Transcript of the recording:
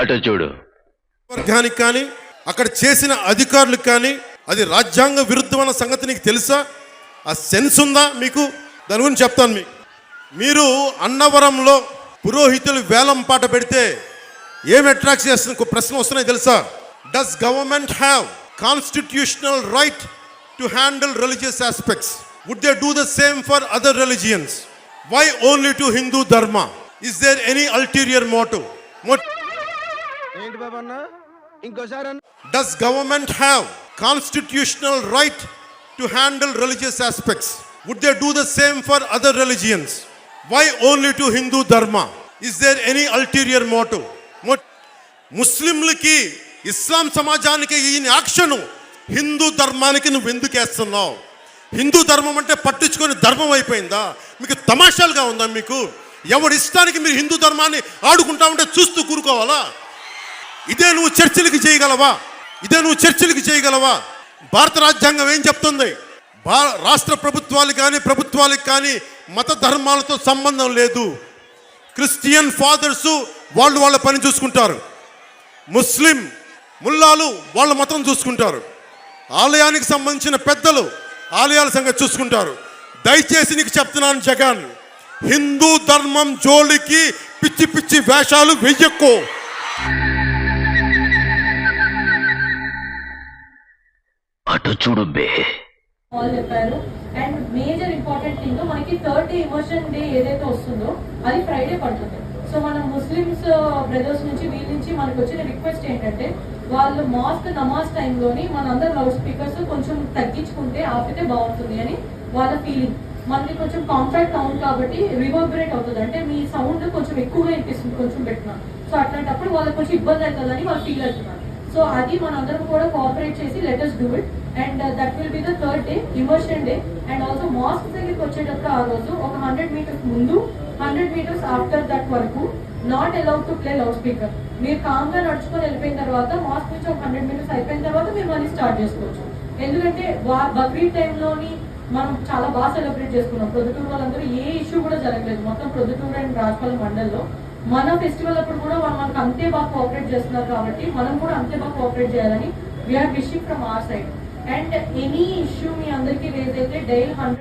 అటు చూడు. వర్గానికి కానీ అక్కడ చేసిన అధికారులకు కానీ అది రాజ్యాంగ విరుద్ధమైన సంగతి నీకు తెలుసా? ఆ సెన్స్ ఉందా మీకు? దాని గురించి చెప్తాను మీకు. మీరు అన్నవరంలో పురోహితులు వేలం పాట పెడితే ఏం అట్రాక్ట్ చేస్తున్న ప్రశ్న వస్తున్నాయి తెలుసా? Does government have constitutional right to handle religious aspects? Would they do the same for other religions? Why only to Hindu dharma? Is there any ulterior motive? ఏంటి బాబా అన్న ఇంకోసారి Does government have constitutional right to handle religious aspects? Would they do the same for other religions? Why only to Hindu dharma? Is there any ulterior motive? ముస్లింలకి ఇస్లాం సమాజానికి ఈ action Hindu ధర్మానికి నువ్వు ఎందుకు వేస్తున్నావు? హిందూ ధర్మం అంటే పట్టించుకొని ధర్మం అయిపోయిందా? మీకు తమాషాలుగా ఉందా? మీకు ఎవరి ఇష్టానికి మీరు హిందూ ధర్మాన్ని ఆడుకుంటా ఉంటే చూస్తూ కూరుకోవాలా? ఇదే నువ్వు చర్చలకి చేయగలవా? ఇదే నువ్వు చర్చలకి చేయగలవా? భారత రాజ్యాంగం ఏం చెప్తుంది? రాష్ట్ర ప్రభుత్వాలకు కానీ మత ధర్మాలతో సంబంధం లేదు. క్రిస్టియన్ ఫాదర్స్ వాళ్ళ పని చూసుకుంటారు, ముస్లిం ముల్లాలు వాళ్ళ మతం చూసుకుంటారు, ఆలయానికి సంబంధించిన పెద్దలు ఆలయాల సంగతి చూసుకుంటారు. దయచేసి నీకు చెప్తున్నాను జగన్, హిందూ ధర్మం జోలికి పిచ్చి పిచ్చి వేషాలు వెయ్యక్కో. అటు చూడు బే. చెప్పారు. అండ్ మేజర్ ఇంపార్టెంట్ థింగ్, మనకి థర్డ్ డే ఇమోషన్ డే ఏదైతే వస్తుందో అది ఫ్రైడే పడుతుంది. సో మనం ముస్లిమ్స్ బ్రదర్స్ నుంచి వీళ్ళ నుంచి మనకు వచ్చిన రిక్వెస్ట్ ఏంటంటే, వాళ్ళు మాస్క్ నమాజ్ టైంలోని మనందరం లౌడ్ స్పీకర్స్ కొంచెం తగ్గించుకుంటే ఆపితే బాగుంటుంది అని వాళ్ళ ఫీలింగ్. మనకి కొంచెం కాంపాక్ట్ సౌండ్ కాబట్టి రివర్బరేట్ అవుతుంది, అంటే మీ సౌండ్ కొంచెం ఎక్కువగా వినిపిస్తుంది కొంచెం పెట్టినా. సో అట్లాంటప్పుడు వాళ్ళకి కొంచెం ఇబ్బంది అవుతుందని వాళ్ళు ఫీల్ అవుతున్నారు. సో అది మనందరం కూడా కోఆపరేట్ చేసి let us do it, and that will be the third day immersion day. And also mask దగ్గరికి వచ్చేటప్పుడు ఆ రోజు ఒక 100 meters ముందు 100 meters ఆఫ్టర్ దట్ వరకు not allowed to play loud speaker. మీరు కామ్ గా నడుచుకొని వెళ్ళిపోయిన తర్వాత మాస్క్ నుంచి ఒక 100 meters అయిపోయిన తర్వాత మీరు మళ్ళీ స్టార్ట్ చేసుకోవచ్చు. ఎందుకంటే బక్రీద్ టైంలోని మనం చాలా బాగా సెలబ్రేట్ చేసుకున్నాం. ప్రొద్దుటూరు వాళ్ళందరూ ఏ ఇష్యూ కూడా జరగలేదు. మొత్తం ప్రొద్దుటూరు అండ్ రాజపాలెం మండల్లో మన ఫెస్టివల్ అప్పుడు కూడా మనకు అంతే బాగా కోఆపరేట్ చేస్తున్నారు కాబట్టి మనం కూడా అంతే బాగా కోఆపరేట్ చేయాలని we are wishing from our side. And any issue మీ అందరికీ రేజ్ అయితే డైల్ 100